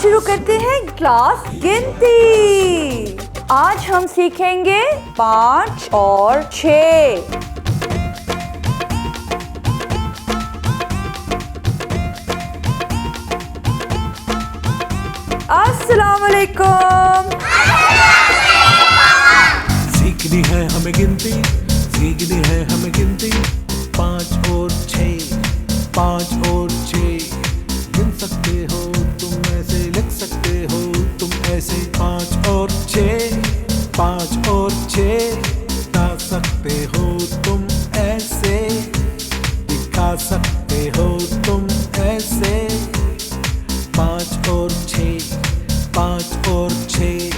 शुरू करते हैं क्लास गिनती। आज हम सीखेंगे 5 और 6। अस्सलाम वालेकुम। सीखनी है हमें गिनती, सीखनी है हमें गिनती। 5 और 6, 5 और 6 गिन सकते हो तुम, ऐसे लिख सकते हो तुम ऐसे। 5 और 6, 5 और 6 गा सकते हो तुम ऐसे, दिखा सकते हो तुम ऐसे। 5 और 6, 5 और 6।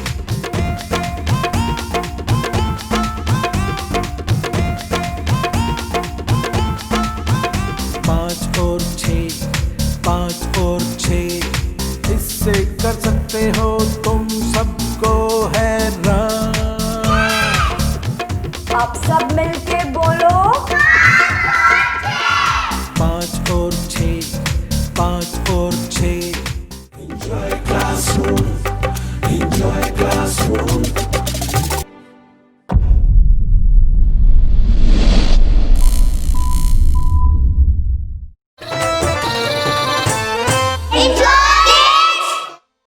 5 और 6, 5 और 6 इससे कर सकते हो तुम सबको हैरान। आप सब मिलके बोलो